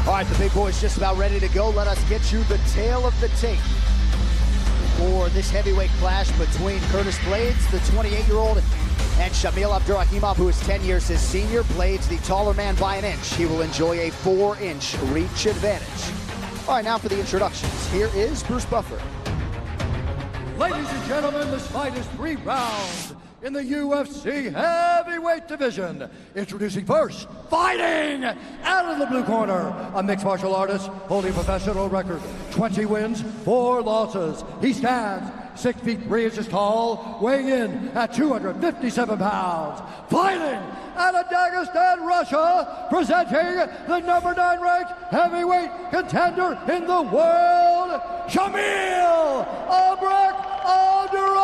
All right, the big boy's just about ready to go. Let us get you the tale of the tape for this heavyweight clash between Curtis Blaydes, the 28-year-old, and Shamil Abdurakhimov, who is 10 years his senior. Blaydes, the taller man by an inch. He will enjoy a 4-inch reach advantage. All right, now for the introductions. Here is Bruce Buffer. Ladies and gentlemen, this fight is 3 rounds in the UFC heavyweight division. Introducing first, fighting out of the blue corner, a mixed martial artist holding a professional record, 20 wins, 4 losses. He stands 6 feet 3 inches tall, weighing in at 257 pounds. Fighting out of Dagestan, Russia, presenting the number 9 ranked heavyweight contender in the world, Shamil Abdurakhimov.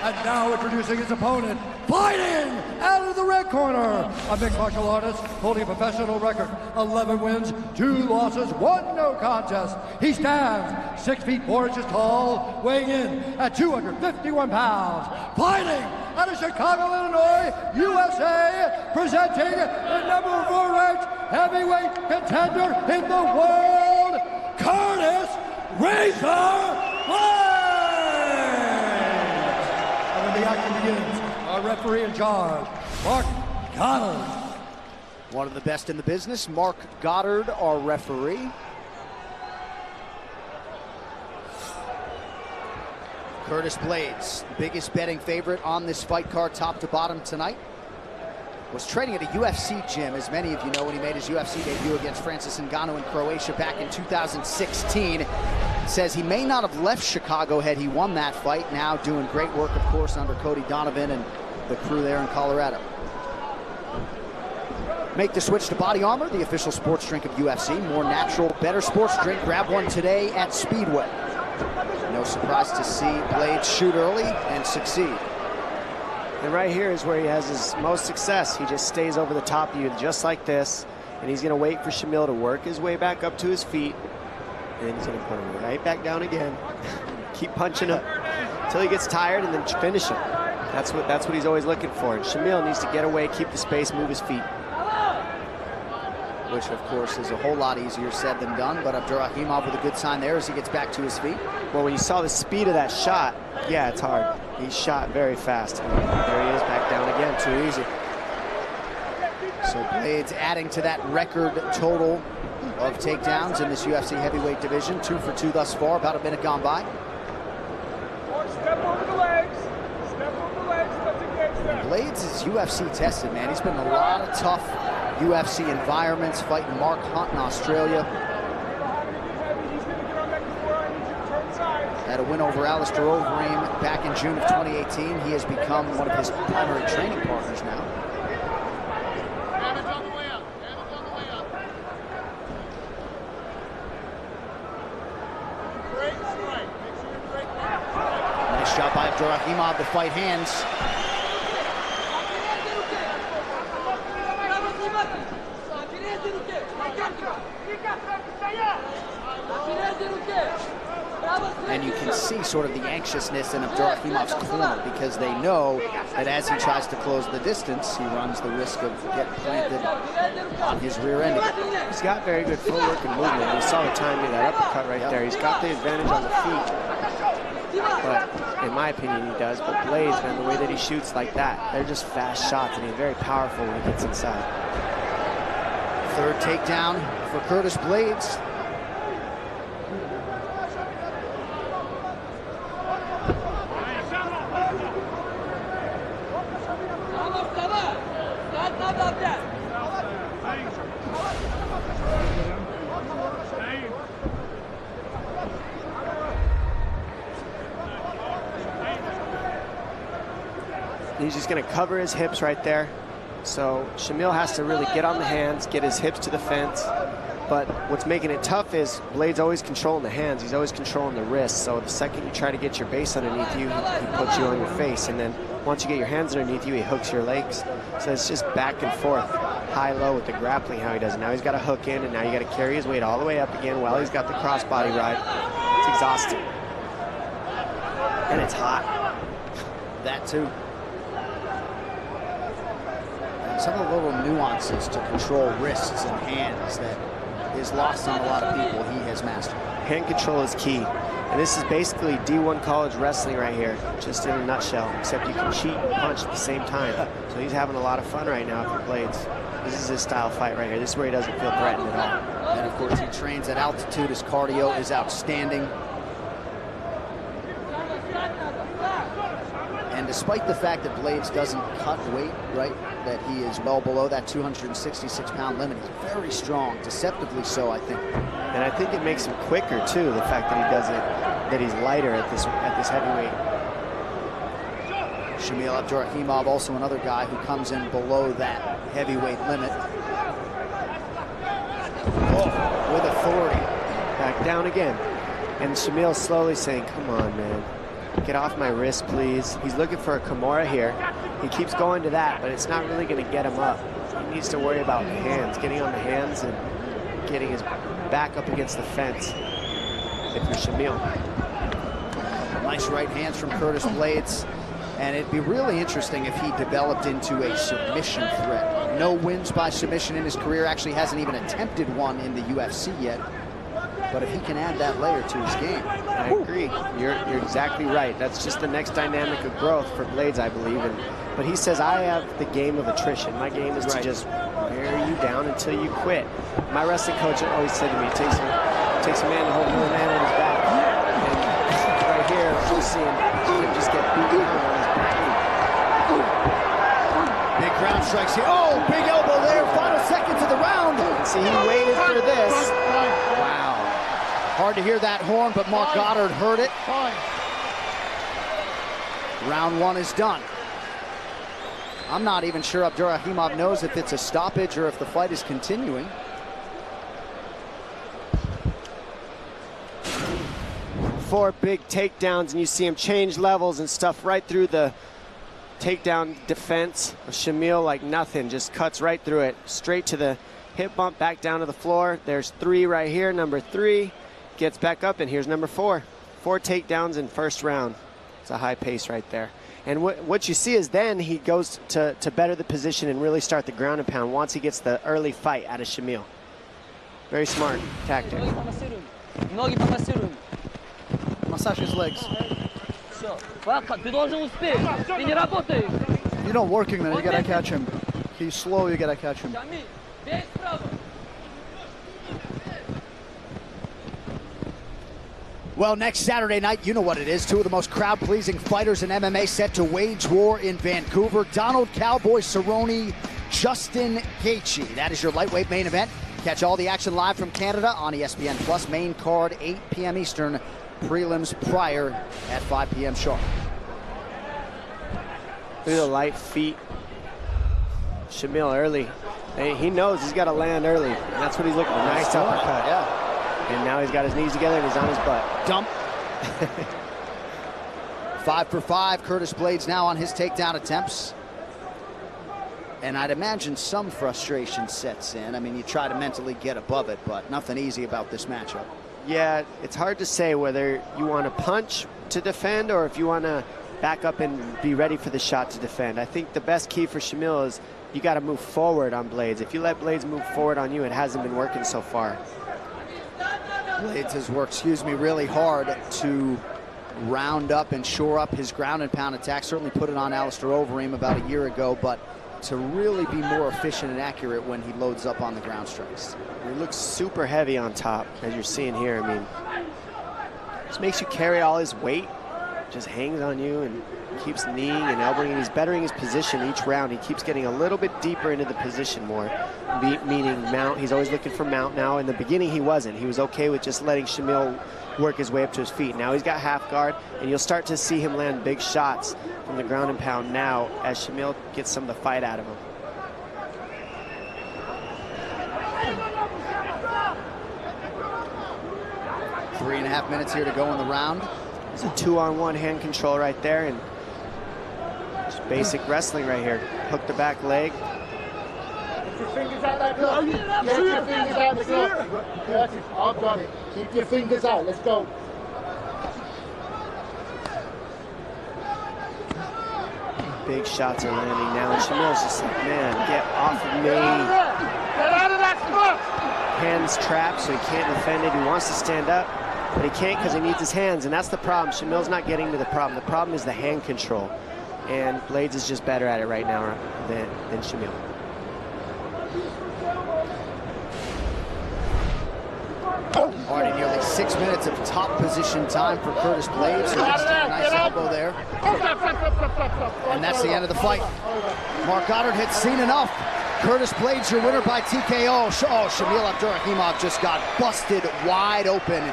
And now introducing his opponent, fighting out of the red corner, a mixed martial artist holding a professional record, 11 wins, 2 losses, 1 no contest. He stands 6 feet 4 inches tall, weighing in at 251 pounds. Fighting out of Chicago, Illinois, USA, presenting the number 4 ranked heavyweight contender in the world, Curtis Razor Blaydes. The action begins. Our referee in charge, Mark Goddard. One of the best in the business, Mark Goddard, our referee. Curtis Blaydes, biggest betting favorite on this fight card, top to bottom tonight. Was training at a UFC gym, as many of you know, when he made his UFC debut against Francis Ngannou in Croatia back in 2016. Says he may not have left Chicago had he won that fight. Now doing great work, of course, under Cody Donovan and the crew there in Colorado. Make the switch to Body Armor, the official sports drink of UFC. More natural, better sports drink. Grab one today at Speedway. No surprise to see Blaydes shoot early and succeed. And right here is where he has his most success. He just stays over the top of you just like this, and he's going to wait for Shamil to work his way back up to his feet, and then he's going to put him right back down again. Keep punching him until he gets tired, and then finish him. That's what he's always looking for. And Shamil needs to get away, keep the space, move his feet. Which, of course, is a whole lot easier said than done, but Abdurakhimov with a good sign there as he gets back to his feet. Well, when you saw the speed of that shot, yeah, it's hard. He shot very fast. And there he is, back down again, too easy. So Blaydes adding to that record total of takedowns in this UFC heavyweight division. 2 for 2 thus far, about a minute gone by. Step over the legs. Step over the legs. Let's engage there. Blaydes is UFC tested, man. He's been in a lot of tough UFC environments, fighting Mark Hunt in Australia. Had a win over Alistair Overeem back in June of 2018. He has become one of his primary training partners now. Damage on the way up. Damage on the way up. Great strike. Make sure you break that. Nice shot by Abdurakhimov, the fight hands. And you can see sort of the anxiousness in Abdurakhimov's corner, because they know that as he tries to close the distance, he runs the risk of getting planted on his rear end. He's got very good footwork and movement. You saw the timing of that uppercut right there. He's got the advantage on the feet. But in my opinion, he does. But Blaydes, man, the way that he shoots like that, they're just fast shots, and he's very powerful when he gets inside. Third takedown for Curtis Blaydes. He's just going to cover his hips right there. So Shamil has to really get on the hands, get his hips to the fence. But what's making it tough is Blaydes always controlling the hands. He's always controlling the wrists. So the second you try to get your base underneath you, he puts you on your face. And then once you get your hands underneath you, he hooks your legs. So it's just back and forth, high-low with the grappling, how he does it. Now he's got to hook in, and now you got to carry his weight all the way up again while he's got the crossbody ride. It's exhausting. And it's hot. That too. some of the little nuances to control wrists and hands that is lost on a lot of people he has mastered. Hand control is key. And this is basically D1 college wrestling right here, just in a nutshell, except you can cheat and punch at the same time. So he's having a lot of fun right now for Blaydes. This is his style fight right here. This is where he doesn't feel threatened at all. And of course he trains at altitude. His cardio is outstanding. And despite the fact that Blaydes doesn't cut weight, right, that he is well below that 266-pound limit, he's very strong, deceptively so, I think. And I think it makes him quicker too, the fact that he doesn't, that he's lighter at this heavyweight. Shamil Abdurakhimov, also another guy who comes in below that heavyweight limit. Oh, with authority. Back down again. And Shamil slowly saying, come on, man. Get off my wrist, please. He's looking for a Kimura here. He keeps going to that, but it's not really going to get him up. He needs to worry about hands, getting on the hands and getting his back up against the fence. If you're Shamil. Nice right hands from Curtis Blaydes. And it'd be really interesting if he developed into a submission threat. No wins by submission in his career. Actually hasn't even attempted one in the UFC yet. But if he can add that layer to his game. I agree. You're exactly right. That's just the next dynamic of growth for Blaydes, I believe. But he says, I have the game of attrition. My game is to just wear you down until you quit. My wrestling coach always said to me, it takes a man to hold another man on his back. And right here, we'll see him just get beat down on his back. Big ground strikes here. Oh, big elbow there. Final seconds of the round. See, he waited for this. Wow. Hard to hear that horn, but Mark Goddard heard it. Round one is done. I'm not even sure Abdurakhimov knows if it's a stoppage or if the fight is continuing. Four big takedowns, and you see him change levels and stuff right through the takedown defense of Shamil like nothing. Just cuts right through it. Straight to the hip bump, back down to the floor. There's three right here. Number three gets back up, and here's number four. 4 takedowns in first round. It's a high pace right there. And what you see is then he goes to better the position and really start the ground and pound once he gets the early fight out of Shamil. Very smart tactic. Massage his legs. You're not working there, you gotta catch him. He's slow, you gotta catch him. Well, next Saturday night, you know what it is. 2 of the most crowd-pleasing fighters in MMA set to wage war in Vancouver. Donald Cowboy Cerrone, Justin Gaethje. That is your lightweight main event. Catch all the action live from Canada on ESPN Plus. Main card, 8 p.m. Eastern. Prelims prior at 5 p.m. sharp. Look at the light feet. Shamil early. He knows he's got to land early. And that's what he's looking for. Nice uppercut. Yeah. And now he's got his knees together and he's on his butt. Dump. 5 for 5. Curtis Blaydes now on his takedown attempts. And I'd imagine some frustration sets in. I mean, you try to mentally get above it, but nothing easy about this matchup. Yeah, it's hard to say whether you want to punch to defend or if you want to back up and be ready for the shot to defend. I think the best key for Shamil is you got to move forward on Blaydes. If you let Blaydes move forward on you, it hasn't been working so far. Blaydes has worked, really hard to round up and shore up his ground and pound attack. Certainly put it on Alistair Overeem about a year ago, but to really be more efficient and accurate when he loads up on the ground strikes. He looks super heavy on top, as you're seeing here. I mean, just makes you carry all his weight, just hangs on you and keeps kneeing and elbowing, and he's bettering his position each round. He keeps getting a little bit deeper into the position more, meaning mount. He's always looking for mount now. In the beginning, he wasn't. He was okay with just letting Shamil work his way up to his feet. Now he's got half guard, and you'll start to see him land big shots from the ground and pound now as Shamil gets some of the fight out of him. Three and a half minutes here to go in the round. It's a 2-on-1 hand control right there, and just basic wrestling right here. Hook the back leg. Get your fingers out that block. Get your fingers out the block. That's it. I've got it. Keep your fingers out. Let's go. Big shots are landing now, and Shamil's just like, man, get off of me. Get out of that spot! Hands trapped, so he can't defend it. He wants to stand up, but he can't because he needs his hands, and that's the problem. Shamil's not getting to the problem. The problem is the hand control, and Blaydes is just better at it right now than Shamil. Already nearly 6 minutes of top position time for Curtis Blaydes. Who gets a nice elbow there. And that's the end of the fight. Mark Goddard had seen enough. Curtis Blaydes, your winner by TKO. Oh, Shamil Abdurakhimov just got busted wide open.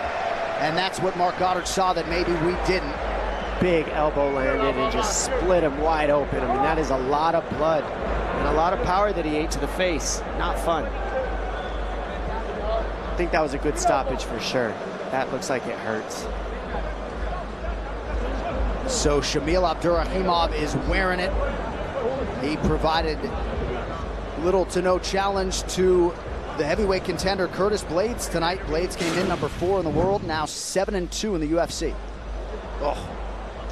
And that's what Mark Goddard saw that maybe we didn't. Big elbow landed and just split him wide open. I mean, that is a lot of blood and a lot of power that he ate to the face. Not fun. I think that was a good stoppage for sure. That looks like it hurts. So Shamil Abdurakhimov is wearing it. He provided little to no challenge to the heavyweight contender Curtis Blaydes tonight. Blaydes came in number 4 in the world, now 7-2 in the UFC. Oh,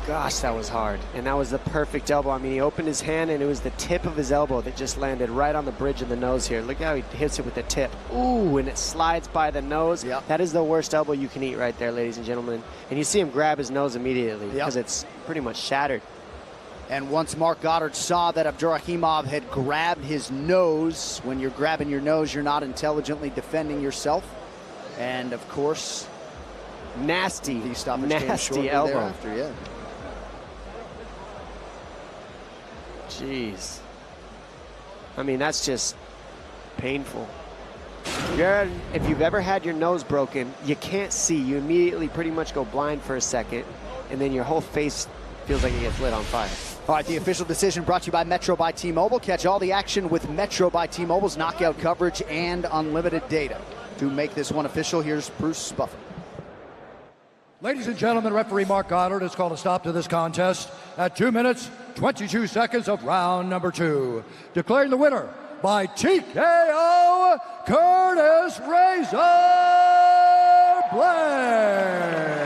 gosh, that was hard. And that was the perfect elbow. I mean, he opened his hand and it was the tip of his elbow that just landed right on the bridge of the nose here. Look how he hits it with the tip. Ooh, and it slides by the nose. Yep. That is the worst elbow you can eat right there, ladies and gentlemen. And you see him grab his nose immediately because it's pretty much shattered. And once Mark Goddard saw that Abdurakhimov had grabbed his nose, when you're grabbing your nose, you're not intelligently defending yourself. And of course, nasty elbow. elbow. Yeah. Jeez. I mean, that's just painful. If you've ever had your nose broken, you can't see. You immediately pretty much go blind for a second, and then your whole face feels like it gets lit on fire. All right, the official decision brought to you by Metro by T-Mobile. Catch all the action with Metro by T-Mobile's knockout coverage and unlimited data. To make this one official, here's Bruce Buffer. Ladies and gentlemen, referee Mark Goddard has called a stop to this contest at 2 minutes, 22 seconds of round number 2. Declaring the winner by TKO, Curtis Razor Blaydes.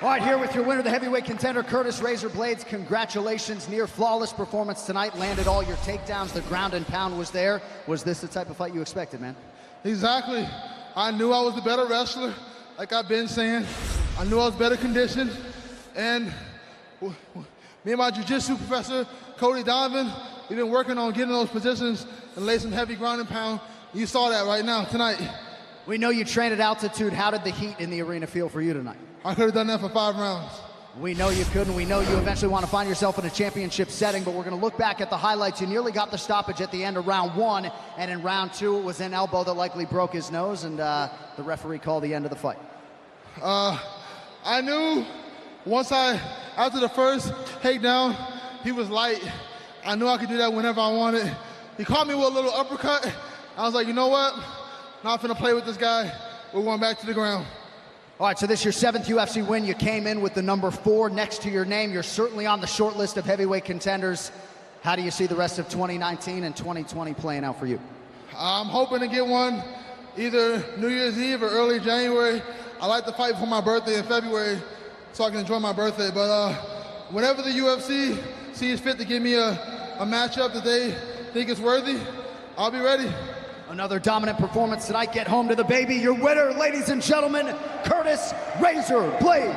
All right, here with your winner, the heavyweight contender, Curtis Razor Blaydes. Congratulations, near flawless performance tonight. Landed all your takedowns, the ground and pound was there. Was this the type of fight you expected, man? Exactly. I knew I was the better wrestler, like I've been saying. I knew I was better conditioned. And me and my jiu-jitsu professor, Cody Donovan, we've been working on getting those positions and lay some heavy ground and pound. You saw that right now, tonight. We know you train at altitude. How did the heat in the arena feel for you tonight? I could have done that for 5 rounds. We know you could, and we know you eventually want to find yourself in a championship setting, but we're going to look back at the highlights. You nearly got the stoppage at the end of round 1, and in round 2, it was an elbow that likely broke his nose, and the referee called the end of the fight. I knew after the first takedown, he was light. I knew I could do that whenever I wanted. He caught me with a little uppercut. I was like, you know what? Not gonna play with this guy. We're going back to the ground. All right, so this is your 7th UFC win. You came in with the number 4 next to your name. You're certainly on the short list of heavyweight contenders. How do you see the rest of 2019 and 2020 playing out for you? I'm hoping to get one either New Year's Eve or early January. I like to fight for my birthday in February so I can enjoy my birthday. But whenever the UFC sees fit to give me a matchup that they think is worthy, I'll be ready. Another dominant performance tonight. Get home to the baby. Your winner, ladies and gentlemen, Curtis Razor Blaydes.